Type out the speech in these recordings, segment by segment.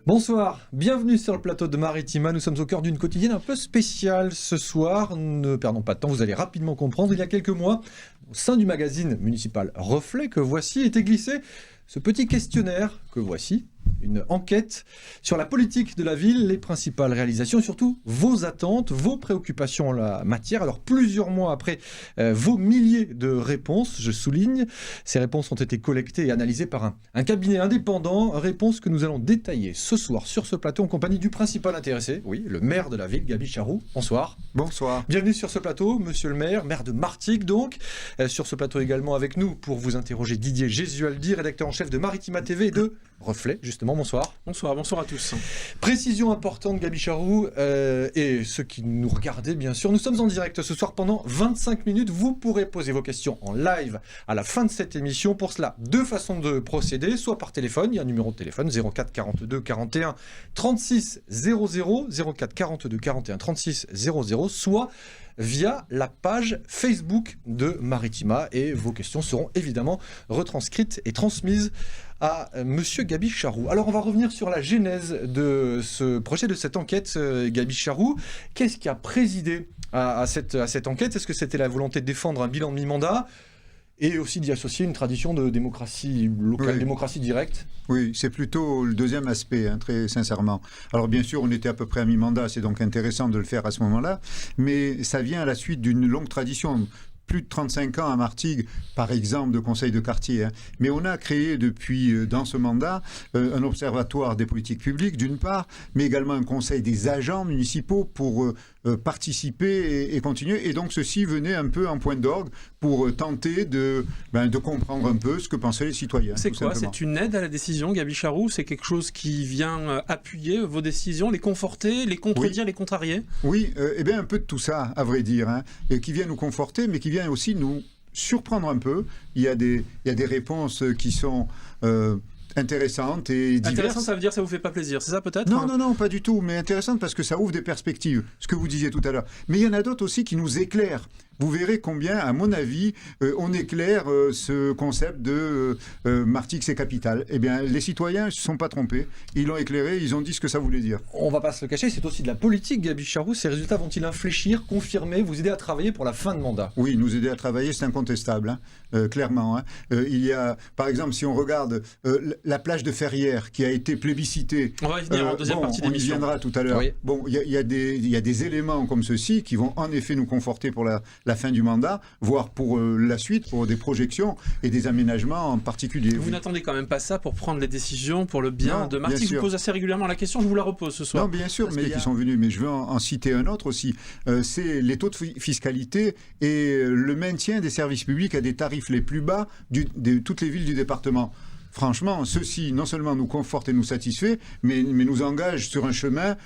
Bonsoir, bienvenue sur le plateau de Maritima. Nous sommes au cœur d'une quotidienne un peu spéciale ce soir. Ne perdons pas de temps, vous allez rapidement comprendre. Il y a quelques mois, au sein du magazine municipal Reflet que voici, était glissé ce petit questionnaire que voici. Une enquête sur la politique de la ville, les principales réalisations et surtout vos attentes, vos préoccupations en la matière. Alors plusieurs mois après vos milliers de réponses, je souligne, ces réponses ont été collectées et analysées par un cabinet indépendant, réponses que nous allons détailler ce soir sur ce plateau en compagnie du principal intéressé, oui, le maire de la ville, Gaby Charroux. Bonsoir. Bonsoir. Bienvenue sur ce plateau, monsieur le maire de Martigues donc. Sur ce plateau également avec nous pour vous interroger Didier Gesualdi, rédacteur en chef de Maritima TV et de Reflet, justement. Bonsoir. Bonsoir à tous. Précision importante, Gaby Charroux, et ceux qui nous regardaient, bien sûr. Nous sommes en direct ce soir pendant 25 minutes. Vous pourrez poser vos questions en live à la fin de cette émission. Pour cela, deux façons de procéder, soit par téléphone, il y a un numéro de téléphone, 04 42 41 36 00, 04 42 41 36 00, soit via la page Facebook de Maritima, et vos questions seront évidemment retranscrites et transmises à monsieur Gaby Charroux. Alors on va revenir sur la genèse de ce projet, de cette enquête, Gaby Charroux. Qu'est-ce qui a présidé à cette enquête? Est-ce que c'était la volonté de défendre un bilan de mi-mandat et aussi d'y associer une tradition de démocratie locale, oui, démocratie directe? Oui, c'est plutôt le deuxième aspect, très sincèrement. Alors bien sûr, on était à peu près à mi-mandat, c'est donc intéressant de le faire à ce moment-là, mais ça vient à la suite d'une longue tradition. Plus de 35 ans à Martigues, par exemple, de conseil de quartier. Mais on a créé depuis, dans ce mandat, un observatoire des politiques publiques, d'une part, mais également un conseil des agents municipaux pour participer et continuer. Et donc, ceci venait un peu en point d'orgue pour tenter de comprendre un peu ce que pensaient les citoyens. C'est quoi? C'est une aide à la décision, Gaby Charroux? C'est quelque chose qui vient appuyer vos décisions, les conforter, les contredire, oui, les contrarier? Oui, eh bien un peu de tout ça, à vrai dire, qui vient nous conforter, mais qui vient aussi nous surprendre un peu. Il y a des réponses qui sont intéressantes et diverses. Intéressant, ça veut dire que ça vous fait pas plaisir, c'est ça peut-être? Non, pas du tout, mais intéressante parce que ça ouvre des perspectives, ce que vous disiez tout à l'heure. Mais il y en a d'autres aussi qui nous éclairent. Vous verrez combien, à mon avis, on éclaire ce concept de Martigues c'est capitale. Eh bien, les citoyens ne se sont pas trompés. Ils l'ont éclairé, ils ont dit ce que ça voulait dire. On ne va pas se le cacher, c'est aussi de la politique, Gaby Charroux. Ces résultats vont-ils infléchir, confirmer, vous aider à travailler pour la fin de mandat? Oui, nous aider à travailler, c'est incontestable, clairement. Il y a, par exemple, si on regarde la plage de Ferrières qui a été plébiscitée. On va y venir en deuxième partie de l'émission. On y viendra tout à l'heure. Oui. Bon, il y a des éléments comme ceux-ci qui vont en effet nous conforter pour la fin du mandat, voire pour la suite, pour des projections et des aménagements en particulier. Vous n'attendez quand même pas ça pour prendre les décisions pour le bien de Martigues? Je vous pose assez régulièrement la question, je vous la repose ce soir. Non, bien sûr, mais qui sont venus, mais je veux en citer un autre aussi. C'est les taux de fiscalité et le maintien des services publics à des tarifs les plus bas de toutes les villes du département. Franchement, ceci non seulement nous conforte et nous satisfait, mais nous engage sur un chemin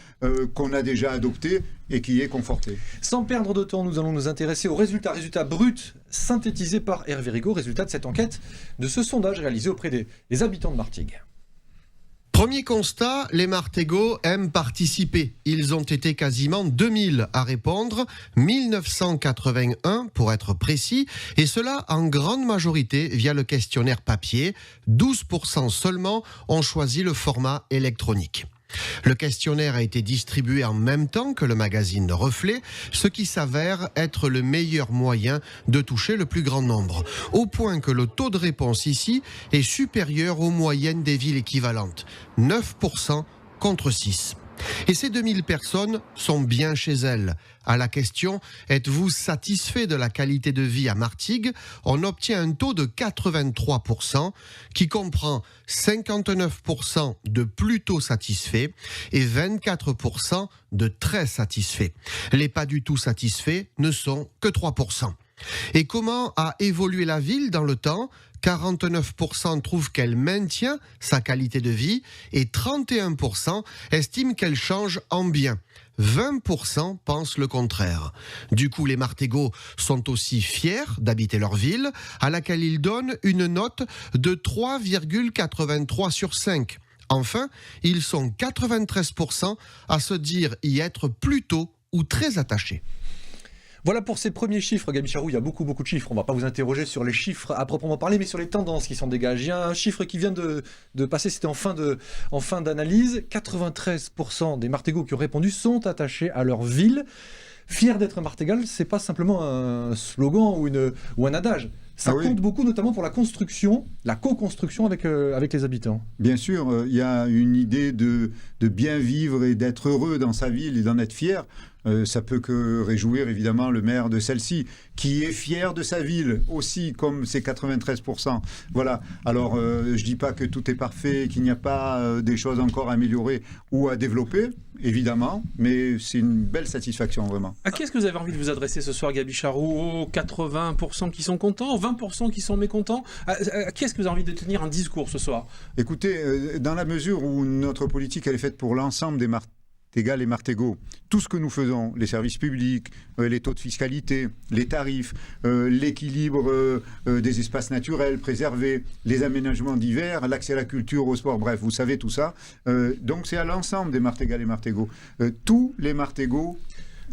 qu'on a déjà adopté et qui est conforté. Sans perdre de temps, nous allons nous intéresser aux résultats bruts synthétisés par Hervé Rigaud, résultat de cette enquête, de ce sondage réalisé auprès des habitants de Martigues. Premier constat, les Martégots aiment participer. Ils ont été quasiment 2000 à répondre, 1981 pour être précis, et cela en grande majorité via le questionnaire papier. 12% seulement ont choisi le format électronique. Le questionnaire a été distribué en même temps que le magazine Reflet, ce qui s'avère être le meilleur moyen de toucher le plus grand nombre, au point que le taux de réponse ici est supérieur aux moyennes des villes équivalentes, 9% contre 6%. Et ces 2000 personnes sont bien chez elles. À la question « Êtes-vous satisfait de la qualité de vie à Martigues ?», on obtient un taux de 83%, qui comprend 59% de plutôt satisfaits et 24% de très satisfaits. Les pas du tout satisfaits ne sont que 3%. Et comment a évolué la ville dans le temps ? 49% trouvent qu'elle maintient sa qualité de vie et 31% estiment qu'elle change en bien. 20% pensent le contraire. Du coup, les Martégots sont aussi fiers d'habiter leur ville, à laquelle ils donnent une note de 3,83 sur 5. Enfin, ils sont 93% à se dire y être plutôt ou très attachés. Voilà pour ces premiers chiffres, Gaby Charroux. Il y a beaucoup de chiffres. On ne va pas vous interroger sur les chiffres à proprement parler, mais sur les tendances qui s'en dégagent. Il y a un chiffre qui vient de passer, c'était en fin d'analyse. 93% des Martégots qui ont répondu sont attachés à leur ville. Fier d'être Martégal, c'est pas simplement un slogan ou un adage. Ça compte beaucoup, notamment pour la construction, la co-construction avec les habitants. Bien sûr, il y a une idée de bien vivre et d'être heureux dans sa ville et d'en être fier. Ça peut que réjouir évidemment le maire de celle-ci, qui est fier de sa ville aussi, comme ses 93%. Voilà. Alors, je dis pas que tout est parfait, qu'il n'y a pas des choses encore à améliorer ou à développer, évidemment, mais c'est une belle satisfaction, vraiment. À qui est-ce que vous avez envie de vous adresser ce soir, Gaby Charroux? Aux 80% qui sont contents, aux 20% qui sont mécontents? À qui est-ce que vous avez envie de tenir un discours ce soir? Écoutez, dans la mesure où notre politique elle est faite pour l'ensemble des Martégal et Martégots, tout ce que nous faisons, les services publics, les taux de fiscalité, les tarifs, l'équilibre des espaces naturels préservés, les aménagements divers, l'accès à la culture, au sport, bref, vous savez tout ça. Donc c'est à l'ensemble des Martégal et Martégots. Tous les Martégots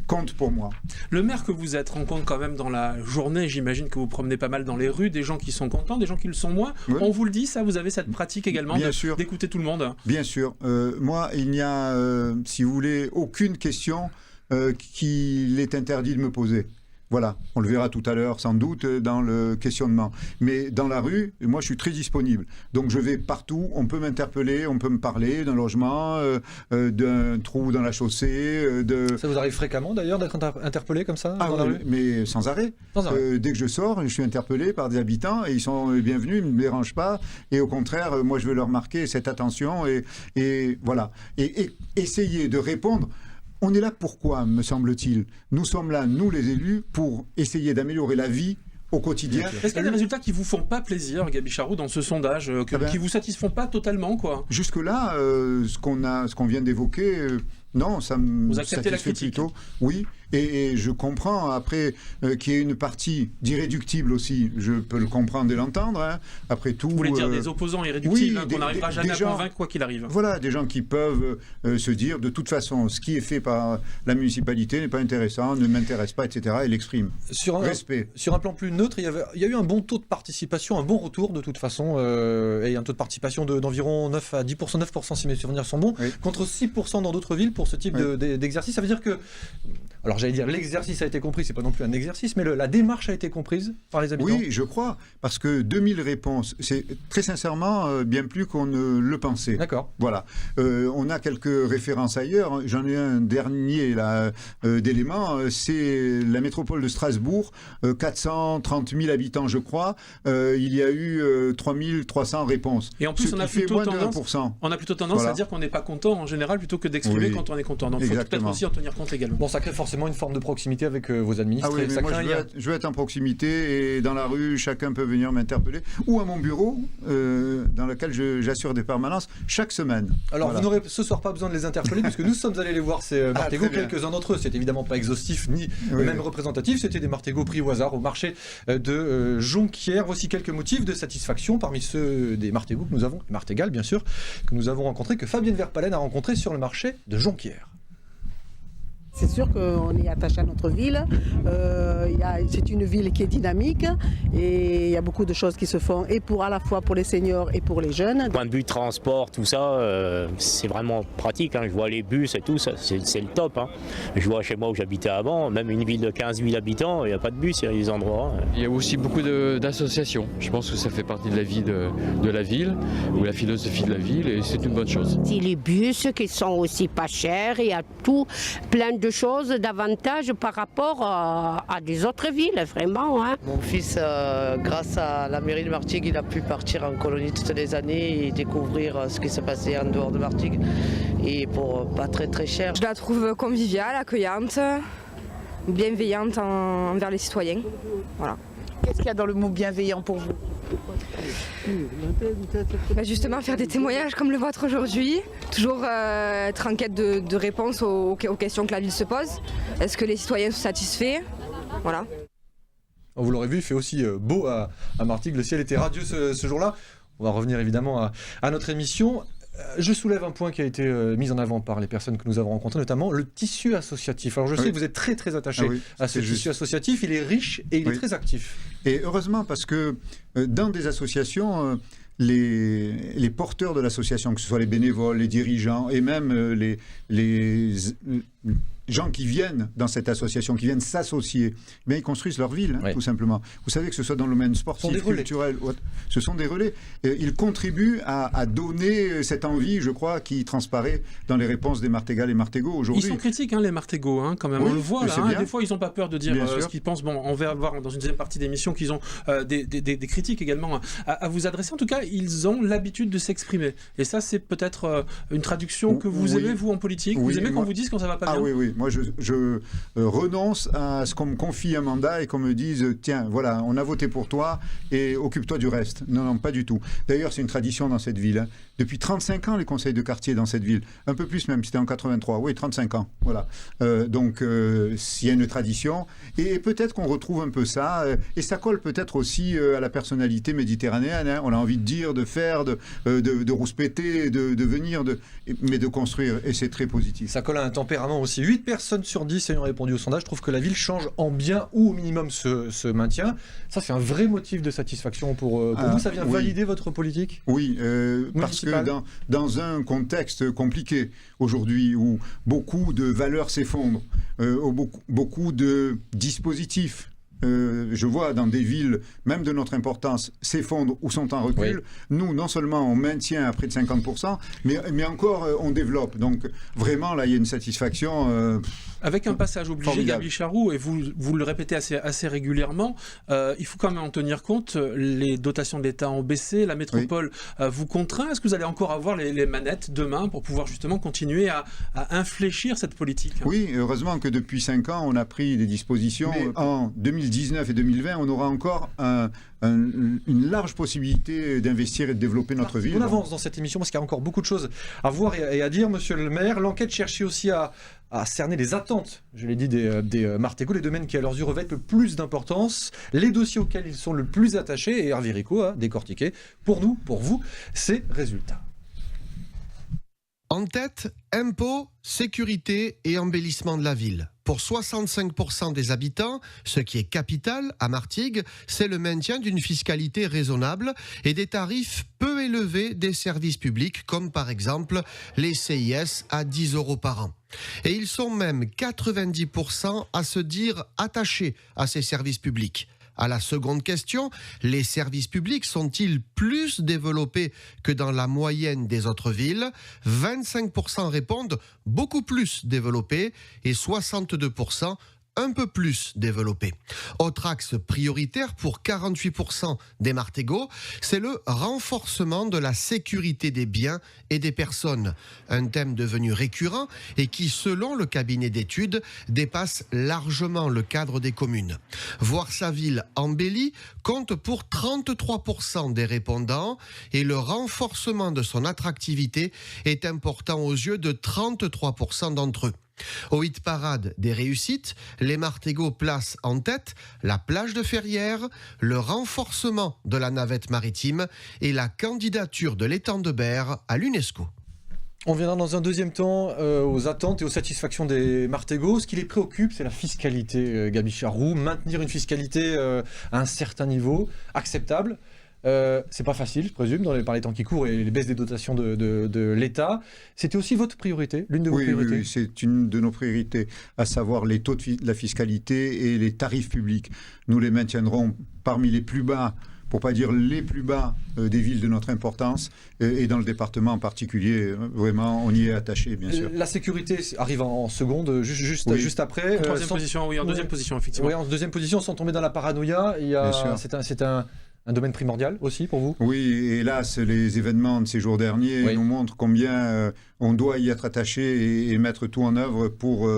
compte pour moi. Le maire que vous êtes rencontre quand même dans la journée, j'imagine que vous promenez pas mal dans les rues, des gens qui sont contents, des gens qui le sont moins. Oui. On vous le dit, ça, vous avez cette pratique également d'écouter tout le monde? Bien sûr. Moi, il n'y a, si vous voulez, aucune question qu'il est interdit de me poser. Voilà, on le verra tout à l'heure sans doute dans le questionnement. Mais dans la rue, moi je suis très disponible. Donc je vais partout, on peut m'interpeller, on peut me parler d'un logement, d'un trou dans la chaussée. Ça vous arrive fréquemment d'ailleurs d'être interpellé comme ça dans la rue? Mais sans arrêt. Dès que je sors, je suis interpellé par des habitants et ils sont bienvenus, ils ne me dérangent pas. Et au contraire, moi je veux leur marquer cette attention et voilà. Et essayer de répondre. On est là pourquoi, me semble-t-il? Nous sommes là, nous les élus, pour essayer d'améliorer la vie au quotidien. Est-ce qu'il y a des résultats qui vous font pas plaisir, Gaby Charroux, dans ce sondage, qui vous satisfont pas totalement, quoi? Jusque-là, ce qu'on vient d'évoquer, non, ça me satisfait plutôt. Oui, et je comprends après qu'il y ait une partie d'irréductible aussi. Je peux le comprendre et l'entendre. Hein. Après tout, vous voulez dire des opposants irréductibles, qu'on n'arrivera jamais à convaincre quoi qu'il arrive. Voilà, des gens qui peuvent se dire de toute façon, ce qui est fait par la municipalité n'est pas intéressant, ne m'intéresse pas, etc. Et l'exprime. Respect. Sur un plan plus neutre, il y a eu un bon taux de participation, un bon retour de toute façon, et un taux de participation d'environ 9 à 10%, 9% si mes souvenirs sont bons, contre 6% dans d'autres villes pour ce type d'exercice. Ça veut dire que, alors j'allais dire l'exercice a été compris, c'est pas non plus un exercice, mais la démarche a été comprise par les habitants. Oui, je crois, parce que 2000 réponses, c'est très sincèrement bien plus qu'on ne le pensait. D'accord. Voilà. On a quelques références ailleurs. J'en ai un dernier d'éléments. C'est la métropole de Strasbourg, 430 000 habitants, je crois. Il y a eu 3300 réponses. Et en plus, on a plutôt tendance à dire qu'on n'est pas content en général plutôt que d'exprimer quand on est content. Donc il faut peut-être aussi en tenir compte également. Bon, ça crée forcément une forme de proximité avec vos administrés. Ah oui, moi, je veux être en proximité et dans la rue, chacun peut venir m'interpeller. Ou à mon bureau, dans lequel j'assure des permanences chaque semaine. Alors, vous n'aurez ce soir pas besoin de les interpeller puisque nous sommes allés les voir, ces Martégots. Quelques-uns d'entre eux, c'est évidemment pas exhaustif ni même représentatif. C'était des Martégots pris au hasard au marché de Jonquière. Voici quelques motifs de satisfaction parmi ceux des Martégots que nous avons, Martégal bien sûr, que nous avons rencontrés, que Fabienne Verpalen a rencontré sur le marché de Jonquière. C'est sûr qu'on est attaché à notre ville. C'est une ville qui est dynamique et il y a beaucoup de choses qui se font et à la fois pour les seniors et pour les jeunes. Point de vue transport, tout ça, c'est vraiment pratique. Hein. Je vois les bus et tout, ça, c'est le top. Hein. Je vois chez moi où j'habitais avant, même une ville de 15 000 habitants, il n'y a pas de bus, il y a des endroits. Hein. Il y a aussi beaucoup d'associations. Je pense que ça fait partie de la vie de la ville, ou la philosophie de la ville, et c'est une bonne chose. Les bus qui sont aussi pas chers, il y a tout, plein de choses, d'avantages par rapport à des autres villes, vraiment. Hein. Mon fils, grâce à la mairie de Martigues, il a pu partir en colonie toutes les années et découvrir ce qui se passait en dehors de Martigues, et pour pas très très cher. Je la trouve conviviale, accueillante, bienveillante envers les citoyens. Voilà. Qu'est-ce qu'il y a dans le mot bienveillant pour vous ? Justement, faire des témoignages comme le vôtre aujourd'hui, toujours être en quête de réponses aux questions que la ville se pose. Est-ce que les citoyens sont satisfaits? Voilà. Vous l'aurez vu, il fait aussi beau à Martigues. Le ciel était radieux ce jour-là. On va revenir évidemment à notre émission. Je soulève un point qui a été mis en avant par les personnes que nous avons rencontrées, notamment le tissu associatif. Alors je sais que vous êtes très très attaché à ce tissu associatif, il est riche et il est très actif. Et heureusement, parce que dans des associations, les porteurs de l'association, que ce soit les bénévoles, les dirigeants et même les gens qui viennent dans cette association, qui viennent s'associer, ils construisent leur ville, tout simplement. Vous savez que ce soit dans le domaine sportif, culturel, ce sont des relais. Ils contribuent à donner cette envie, je crois, qui transparaît dans les réponses des Martégal et Martégo aujourd'hui. Ils sont critiques, les Martégo, quand même. On le voit, là. Des fois, ils n'ont pas peur de dire ce qu'ils pensent. Bon, on va voir dans une deuxième partie d'émission qu'ils ont des critiques également à vous adresser. En tout cas, ils ont l'habitude de s'exprimer. Et ça, c'est peut-être une traduction que vous aimez, vous, en politique. Vous aimez qu'on vous dise quand ça va pas bien. Oui. Moi, je renonce à ce qu'on me confie un mandat et qu'on me dise « Tiens, voilà, on a voté pour toi et occupe-toi du reste ». Non, pas du tout. D'ailleurs, c'est une tradition dans cette ville. Depuis 35 ans, les conseils de quartier dans cette ville. Un peu plus même, c'était en 83. Oui, 35 ans. Voilà. Donc, il y a une tradition. Et peut-être qu'on retrouve un peu ça. Et ça colle peut-être aussi à la personnalité méditerranéenne. On a envie de dire, de faire, de rouspéter, de venir, mais de construire. Et c'est très positif. Ça colle à un tempérament aussi. 8 personnes sur 10 ayant répondu au sondage trouvent que la ville change en bien ou au minimum se maintient. Ça, c'est un vrai motif de satisfaction pour vous. Ça vient valider votre politique ? Oui, parce que dans un contexte compliqué aujourd'hui où beaucoup de valeurs s'effondrent, beaucoup de dispositifs, je vois dans des villes, même de notre importance, s'effondrent ou sont en recul. Nous, non seulement on maintient à près de 50%, mais encore on développe. Donc vraiment, là, il y a une satisfaction avec un passage obligé, Gabi Charroux, et vous le répétez assez régulièrement, il faut quand même en tenir compte. Les dotations de l'État ont baissé, la métropole vous contraint. Est-ce que vous allez encore avoir les manettes demain pour pouvoir justement continuer à infléchir cette politique ? Oui, heureusement que depuis 5 ans, on a pris des dispositions. Mais en 2019 et 2020, on aura encore une large possibilité d'investir et de développer notre ville. On avance dans cette émission parce qu'il y a encore beaucoup de choses à voir et à dire, monsieur le maire. L'enquête cherchait aussi à cerner les attentes, je l'ai dit, des Martégo, les domaines qui à leurs yeux revêtent le plus d'importance, les dossiers auxquels ils sont le plus attachés, et Hervé Rico a décortiqué pour nous, pour vous, ces résultats. En tête, impôts, sécurité et embellissement de la ville. Pour 65% des habitants, ce qui est capital à Martigues, c'est le maintien d'une fiscalité raisonnable et des tarifs peu élevés des services publics, comme par exemple les CIS à 10 € par an. Et ils sont même 90% à se dire attachés à ces services publics. À la seconde question, les services publics sont-ils plus développés que dans la moyenne des autres villes ? 25% répondent beaucoup plus développés et 62% un peu plus développé. Autre axe prioritaire pour 48% des Martégo, c'est le renforcement de la sécurité des biens et des personnes. Un thème devenu récurrent et qui, selon le cabinet d'études, dépasse largement le cadre des communes. Voir sa ville embellie compte pour 33% des répondants et le renforcement de son attractivité est important aux yeux de 33% d'entre eux. Au hit parade des réussites, les Martégo placent en tête la plage de Ferrières, le renforcement de la navette maritime et la candidature de l'étang de Berre à l'UNESCO. On viendra dans un deuxième temps aux attentes et aux satisfactions des Martégo. Ce qui les préoccupe, c'est la fiscalité, Gabi Charroux. Maintenir une fiscalité à un certain niveau, acceptable. C'est pas facile, je présume, par les temps qui courent et les baisses des dotations de l'État. C'était aussi votre priorité, l'une de vos priorités ? Oui, c'est une de nos priorités, à savoir les taux de la fiscalité et les tarifs publics. Nous les maintiendrons parmi les plus bas, pour ne pas dire les plus bas des villes de notre importance, et dans le département en particulier, vraiment, on y est attaché, bien sûr. La sécurité arrive en seconde, juste après. En troisième position, oui, en deuxième position, effectivement. Oui, en deuxième position, sans tomber dans la paranoïa, c'est un domaine primordial aussi pour vous ? Oui, hélas, les événements de ces jours derniers nous montrent combien on doit y être attaché et mettre tout en œuvre pour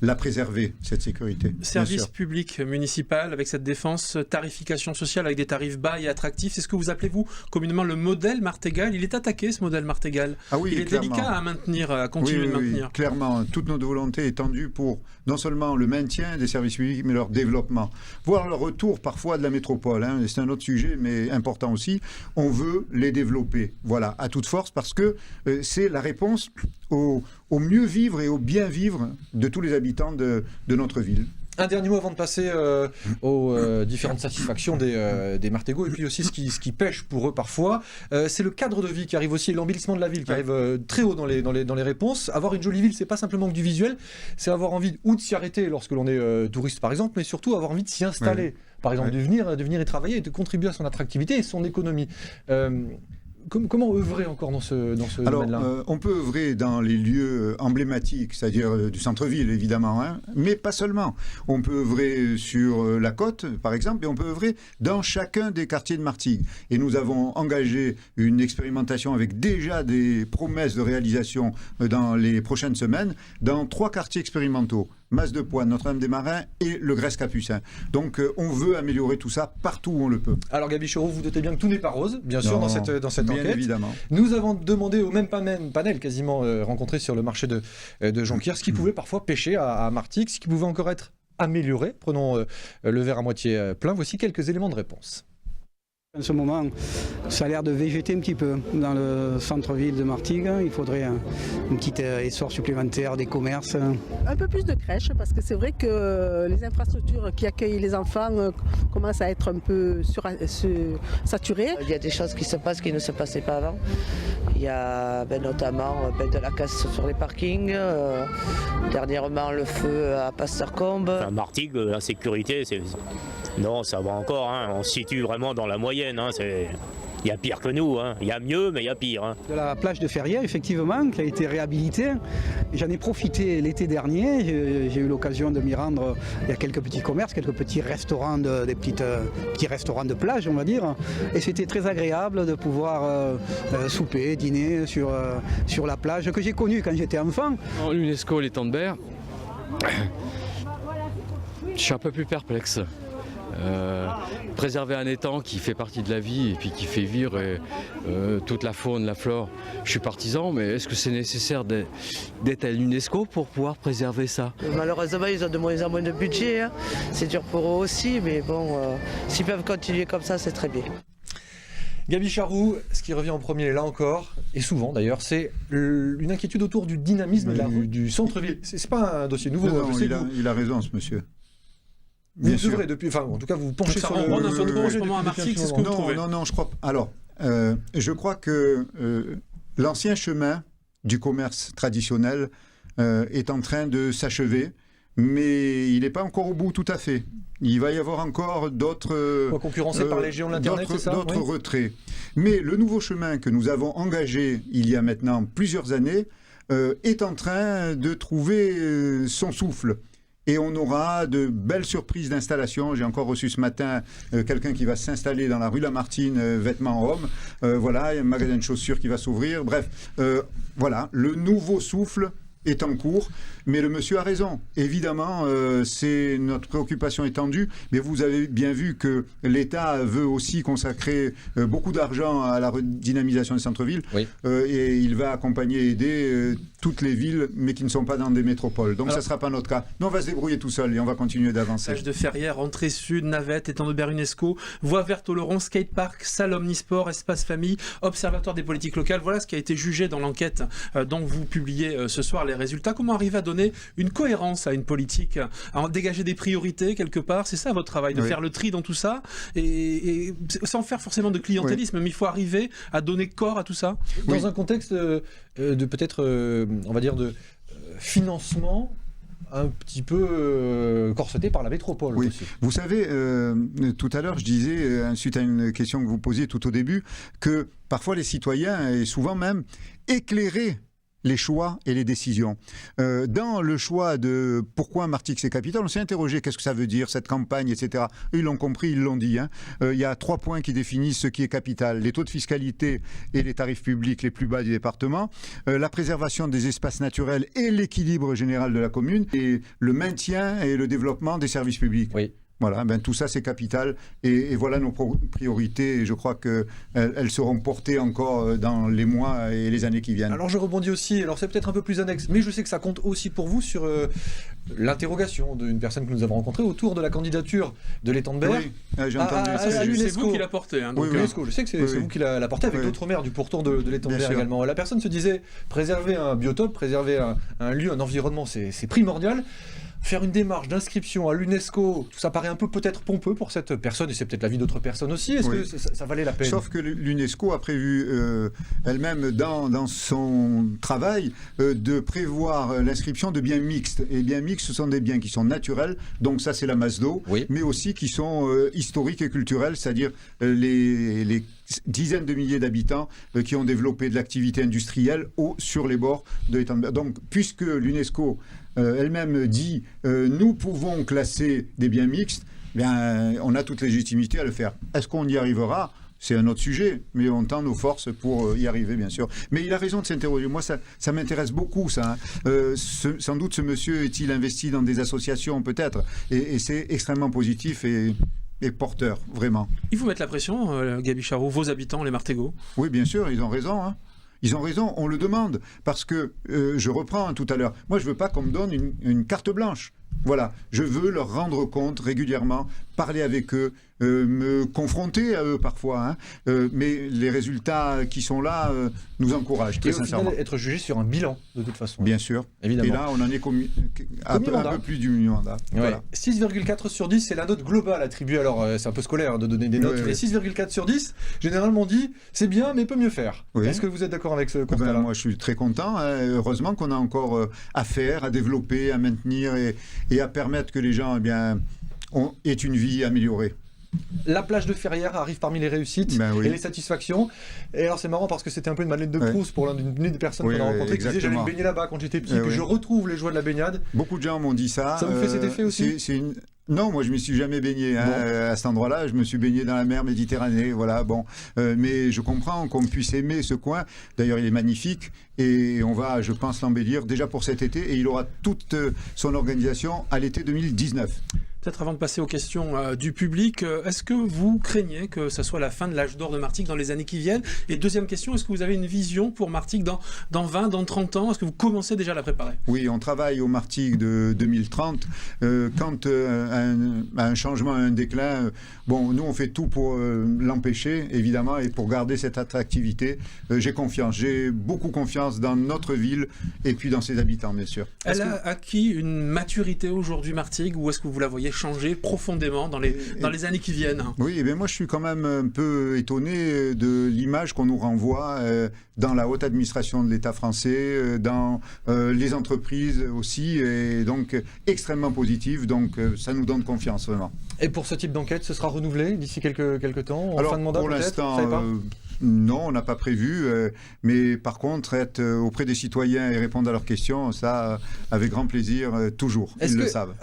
la préserver, cette sécurité. Service public municipal avec cette défense, tarification sociale avec des tarifs bas et attractifs, c'est ce que vous appelez, vous, communément le modèle Martégal. Il est attaqué, ce modèle Martégal. Il est délicat à maintenir, à continuer de maintenir. Oui, clairement, toute notre volonté est tendue pour non seulement le maintien des services publics, mais leur développement. Voire le retour parfois de la métropole, c'est un autre sujet. sujet, mais important aussi, on veut les développer, voilà, à toute force, parce que c'est la réponse au mieux vivre et au bien vivre de tous les habitants de notre ville. Un dernier mot avant de passer aux différentes satisfactions des Martégots, et puis aussi ce qui pêche pour eux parfois. C'est le cadre de vie qui arrive aussi, et l'embellissement de la ville qui arrive très haut dans les réponses. Avoir une jolie ville, c'est pas simplement que du visuel, c'est avoir envie ou de s'y arrêter lorsque l'on est touriste par exemple, mais surtout avoir envie de s'y installer. Ouais. Par exemple, de venir y travailler et de contribuer à son attractivité et son économie. Comment œuvrer encore dans ce domaine-là ? On peut œuvrer dans les lieux emblématiques, c'est-à-dire du centre-ville évidemment, hein, mais pas seulement. On peut œuvrer sur la côte, par exemple, et on peut œuvrer dans chacun des quartiers de Martigues. Et nous avons engagé une expérimentation avec déjà des promesses de réalisation dans les prochaines semaines, dans 3 quartiers expérimentaux. Mas-de-Poix, Notre-Dame-des-Marins et le Grèce-Capucin. Donc on veut améliorer tout ça partout où on le peut. Alors Gaby Charaud, vous doutez bien que tout n'est pas rose, bien sûr, dans cette bien enquête. Évidemment. Nous avons demandé au même panel quasiment rencontré sur le marché de Jonquière ce qui pouvait parfois pêcher à Martigues, ce qui pouvait encore être amélioré. Prenons le verre à moitié plein. Voici quelques éléments de réponse. En ce moment, ça a l'air de végéter un petit peu dans le centre-ville de Martigues. Il faudrait un petit essor supplémentaire des commerces. Un peu plus de crèches, parce que c'est vrai que les infrastructures qui accueillent les enfants commencent à être un peu saturées. Il y a des choses qui se passent qui ne se passaient pas avant. Il y a notamment de la casse sur les parkings, dernièrement le feu à Pasteur-Combe. Enfin, Martigues, la sécurité, non, ça va encore, hein. On se situe vraiment dans la moyenne. Hein. Il y a pire que nous, hein. Il y a mieux, mais il y a pire. Hein. De la plage de Ferrières, effectivement, qui a été réhabilitée. J'en ai profité l'été dernier. J'ai eu l'occasion de m'y rendre. Il y a quelques petits commerces, quelques petits restaurants, des petits restaurants de plage, on va dire. Et c'était très agréable de pouvoir souper, dîner sur la plage que j'ai connue quand j'étais enfant. L'UNESCO, les temps de Berre, je suis un peu plus perplexe. Préserver un étang qui fait partie de la vie et puis qui fait vivre toute la faune, la flore, je suis partisan, mais est-ce que c'est nécessaire d'être à l'UNESCO pour pouvoir préserver ça ? Malheureusement, ils ont de moins en moins de budget, hein. C'est dur pour eux aussi, mais bon, s'ils peuvent continuer comme ça, c'est très bien. Gaby Charaud, ce qui revient en premier là encore, et souvent d'ailleurs, c'est une inquiétude autour du dynamisme du centre-ville. C'est pas un dossier nouveau. Non, il a raison ce monsieur. Vous devrez en tout cas, vous penchez sur le... On a un peu de à Martigues, c'est ce que vous trouvez ? Non, je crois pas. Alors, je crois que l'ancien chemin du commerce traditionnel est en train de s'achever, mais il n'est pas encore au bout tout à fait. Il va y avoir encore d'autres... concurrencés par les géants de l'Internet, c'est ça ? D'autres retraits. Mais le nouveau chemin que nous avons engagé il y a maintenant plusieurs années est en train de trouver son souffle. Et on aura de belles surprises d'installation. J'ai encore reçu ce matin quelqu'un qui va s'installer dans la rue Lamartine, vêtements hommes. Voilà, il y a un magasin de chaussures qui va s'ouvrir. Bref, voilà, le nouveau souffle est en cours. Mais le monsieur a raison. Évidemment, c'est notre préoccupation étendue. Mais vous avez bien vu que l'État veut aussi consacrer beaucoup d'argent à la redynamisation des centres-villes. Oui. Et il va accompagner et aider toutes les villes, mais qui ne sont pas dans des métropoles. Donc ça ne sera pas notre cas. Nous, on va se débrouiller tout seul et on va continuer d'avancer. Plage de Ferrières, entrée sud, navette, étang de Berre UNESCO, voie verte au Laurent, skatepark, salle omnisport, espace famille, observatoire des politiques locales. Voilà ce qui a été jugé dans l'enquête dont vous publiez ce soir les résultats. Comment arriver à donner une cohérence à une politique, à dégager des priorités quelque part? C'est ça votre travail, de faire le tri dans tout ça, et sans faire forcément de clientélisme, mais il faut arriver à donner corps à tout ça. Dans un contexte de peut-être, on va dire, de financement un petit peu corseté par la métropole. Oui. Aussi. Vous savez, tout à l'heure, je disais, suite à une question que vous posiez tout au début, que parfois les citoyens, et souvent même, éclairaient les choix et les décisions. Dans le choix de pourquoi Martigues c'est capitale, on s'est interrogé qu'est-ce que ça veut dire, cette campagne, etc. Eux, ils l'ont compris, ils l'ont dit. Il y a 3 points qui définissent ce qui est capital. Les taux de fiscalité et les tarifs publics les plus bas du département, la préservation des espaces naturels et l'équilibre général de la commune, et le maintien et le développement des services publics. Oui. Voilà, tout ça c'est capital et voilà nos priorités et je crois qu'elles seront portées encore dans les mois et les années qui viennent. Alors je rebondis aussi, alors c'est peut-être un peu plus annexe, mais je sais que ça compte aussi pour vous sur l'interrogation d'une personne que nous avons rencontrée autour de la candidature de l'étang de Berre j'ai entendu à l'UNESCO. C'est vous qui l'a porté. Donc, l'UNESCO, je sais que c'est vous qui l'a porté avec d'autres maires du pourtour de l'étang de Berre également. La personne se disait, préserver un biotope, préserver un lieu, un environnement, c'est primordial. Faire une démarche d'inscription à l'UNESCO, ça paraît un peu peut-être pompeux pour cette personne, et c'est peut-être l'avis d'autres personnes aussi. Est-ce que ça valait la peine? Sauf que l'UNESCO a prévu elle-même dans son travail de prévoir l'inscription de biens mixtes. Et biens mixtes, ce sont des biens qui sont naturels, donc ça c'est la masse d'eau, mais aussi qui sont historiques et culturels, c'est-à-dire les dizaines de milliers d'habitants qui ont développé de l'activité industrielle sur les bords de l'étang de Berre. Donc, puisque l'UNESCO elle-même dit nous pouvons classer des biens mixtes, on a toute légitimité à le faire. Est-ce qu'on y arrivera ? C'est un autre sujet, mais on tend nos forces pour y arriver, bien sûr. Mais il a raison de s'interroger. Moi, ça m'intéresse beaucoup, ça. Sans doute, ce monsieur est-il investi dans des associations, peut-être, et c'est extrêmement positif et porteur, vraiment. Ils vous mettent la pression, Gaby Charroux, vos habitants, les Martégots? Oui, bien sûr, ils ont raison, hein. Ils ont raison, on le demande, parce que, je reprends tout à l'heure, moi je ne veux pas qu'on me donne une carte blanche. Voilà, je veux leur rendre compte régulièrement, parler avec eux, me confronter à eux parfois, mais les résultats qui sont là nous encouragent, très sincèrement. Au final, être jugé sur un bilan, de toute façon. Bien sûr, évidemment. Et là, on en est un peu plus du mi-mandat. Ouais. Voilà. 6,4 sur 10, c'est la note globale attribuée, alors c'est un peu scolaire de donner des notes, mais 6,4 sur 10, généralement dit, c'est bien, mais peut mieux faire. Oui. Est-ce que vous êtes d'accord avec ce constat-là? Moi, je suis très content. Heureusement qu'on a encore à faire, à développer, à maintenir et à permettre que les gens aient une vie améliorée. La plage de Ferrières arrive parmi les réussites et les satisfactions. Et alors c'est marrant parce que c'était un peu une Madeleine de Proust pour l'une des personnes qu'on a rencontrées qui disait j'allais me baigner là-bas quand j'étais petit, puis je retrouve les joies de la baignade. Beaucoup de gens m'ont dit ça. Ça vous fait cet effet aussi? Non, moi je ne m'y suis jamais baigné à cet endroit-là. Je me suis baigné dans la mer Méditerranée, voilà. Bon, mais je comprends qu'on puisse aimer ce coin. D'ailleurs, il est magnifique et on va, je pense, l'embellir déjà pour cet été et il aura toute son organisation à l'été 2019. Peut-être avant de passer aux questions du public, est-ce que vous craignez que ça soit la fin de l'âge d'or de Martigues dans les années qui viennent? Et deuxième question, est-ce que vous avez une vision pour Martigues dans 20, dans 30 ans? Est-ce que vous commencez déjà à la préparer? Oui, on travaille au Martigues de 2030. Quand un changement, un déclin, nous on fait tout pour l'empêcher, évidemment, et pour garder cette attractivité. J'ai confiance, j'ai beaucoup confiance dans notre ville et puis dans ses habitants, bien sûr. Elle a acquis une maturité aujourd'hui, Martigues, ou est-ce que vous la voyez changer profondément dans les années qui viennent? Oui, moi je suis quand même un peu étonné de l'image qu'on nous renvoie dans la haute administration de l'État français, dans les entreprises aussi, et donc extrêmement positive, donc ça nous donne confiance vraiment. Et pour ce type d'enquête, ce sera renouvelé d'ici quelques temps, en fin de mandat pour peut-être? l'instant, non, on n'a pas prévu, mais par contre, être auprès des citoyens et répondre à leurs questions, ça, avec grand plaisir, toujours, ils le savent.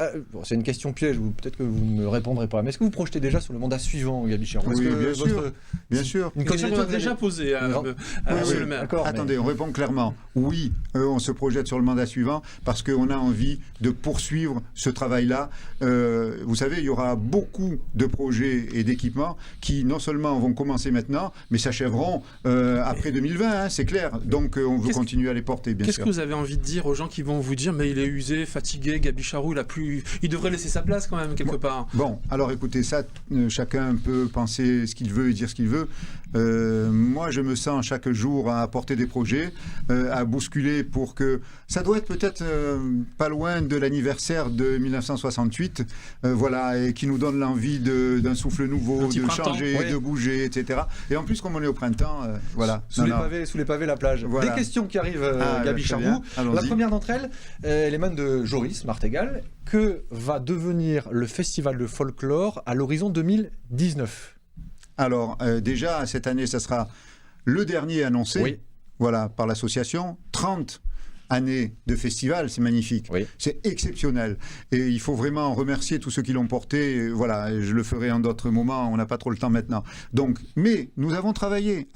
C'est une question piège, peut-être que vous ne me répondrez pas, mais est-ce que vous projetez déjà sur le mandat suivant, Gaby Charroux? Oui, bien sûr. Une question qu'on a déjà posée à M. le maire. Attendez, on répond clairement. Oui, on se projette sur le mandat suivant parce qu'on a envie de poursuivre ce travail-là. Vous savez, il y aura beaucoup de projets et d'équipements qui non seulement vont commencer maintenant, mais s'achèveront après 2020, c'est clair. Donc on veut continuer à les porter, bien sûr. Qu'est-ce que vous avez envie de dire aux gens qui vont vous dire mais il est usé, fatigué, Gaby Charroux, il devrait laisser sa place quand même quelque part? Bon, alors écoutez, ça, chacun peut penser ce qu'il veut et dire ce qu'il veut. Moi, je me sens chaque jour à apporter des projets, à bousculer pour que... Ça doit être peut-être pas loin de l'anniversaire de 1968, et qui nous donne l'envie d'un souffle nouveau, de changer, de bouger, etc. Et en plus, comme on est au printemps, Sous les pavés, la plage. Voilà. Des questions qui arrivent, Gaby Charroux. La première d'entre elles, elle émane de Joris Martegal. Que va devenir le festival de folklore à l'horizon 2019? Alors, déjà, cette année, ça sera le dernier annoncé par l'association. 30 années de festival, c'est magnifique. C'est exceptionnel. Et il faut vraiment remercier tous ceux qui l'ont porté. Je le ferai en d'autres moments, on n'a pas trop le temps maintenant. Mais nous avons travaillé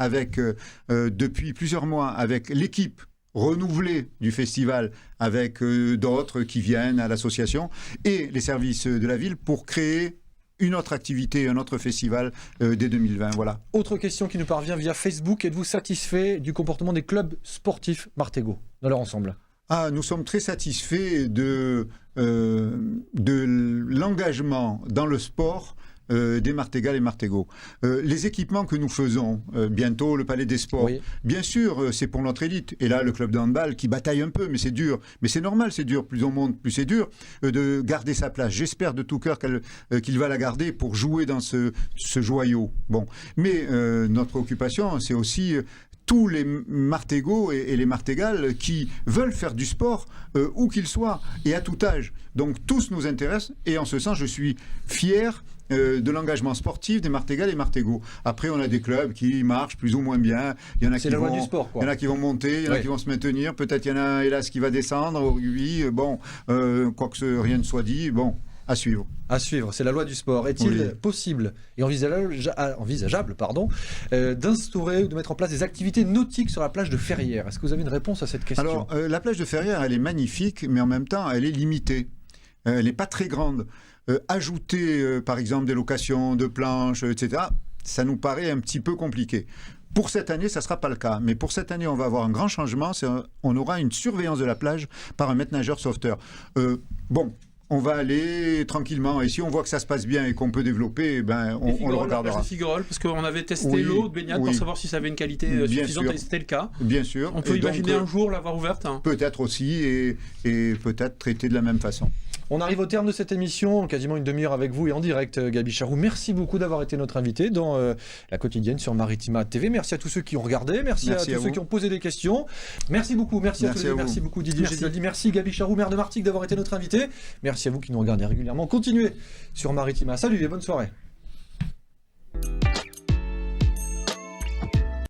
depuis plusieurs mois avec l'équipe renouvelée du festival, avec d'autres qui viennent à l'association et les services de la ville pour créer une autre activité, un autre festival dès 2020. Voilà. Autre question qui nous parvient via Facebook. Êtes-vous satisfait du comportement des clubs sportifs martégots dans leur ensemble? Nous sommes très satisfaits de l'engagement dans le sport des Martégal et Martégots. Les équipements que nous faisons, bientôt le Palais des Sports, oui. Bien sûr, c'est pour notre élite. Et là, le club de handball qui bataille un peu, mais c'est dur. Mais c'est normal, c'est dur. Plus on monte, plus c'est dur de garder sa place. J'espère de tout cœur qu'il va la garder pour jouer dans ce joyau. Bon. Mais notre préoccupation, c'est aussi tous les Martégots et les Martégal qui veulent faire du sport où qu'ils soient et à tout âge. Donc tous nous intéressent et en ce sens je suis fier de l'engagement sportif des Martégal et Martégots. Après on a des clubs qui marchent plus ou moins bien. Il y en a, il y en a qui vont monter, il y en a qui vont se maintenir. Peut-être il y en a hélas qui va descendre au rugby. Bon, quoi que rien ne soit dit, bon. À suivre. À suivre, c'est la loi du sport. Est-il possible et envisageable d'instaurer ou de mettre en place des activités nautiques sur la plage de Ferrières? Est-ce que vous avez une réponse à cette question? Alors, la plage de Ferrières, elle est magnifique, mais en même temps, elle est limitée. Elle n'est pas très grande. Ajouter, par exemple, des locations de planches, etc., ça nous paraît un petit peu compliqué. Pour cette année, ça ne sera pas le cas. Mais pour cette année, on va avoir un grand changement. On aura une surveillance de la plage par un maître-nageur sauveteur. On va aller tranquillement. Et si on voit que ça se passe bien et qu'on peut développer, on le regardera. La Figuerolles, parce qu'on avait testé l'eau de baignade pour savoir si ça avait une qualité suffisante, et c'était le cas. Bien sûr. On peut imaginer un jour l'avoir ouverte. Peut-être aussi, et peut-être traiter de la même façon. On arrive au terme de cette émission, quasiment une demi-heure avec vous et en direct, Gaby Charroux. Merci beaucoup d'avoir été notre invité dans la quotidienne sur Maritima TV. Merci à tous ceux qui ont regardé, merci à tous ceux qui ont posé des questions. Merci beaucoup, merci à tous les deux, merci beaucoup Didier Génialdi, merci Gaby Charroux, maire de Martigues, d'avoir été notre invité. Merci à vous qui nous regardez régulièrement. Continuez sur Maritima. Salut et bonne soirée.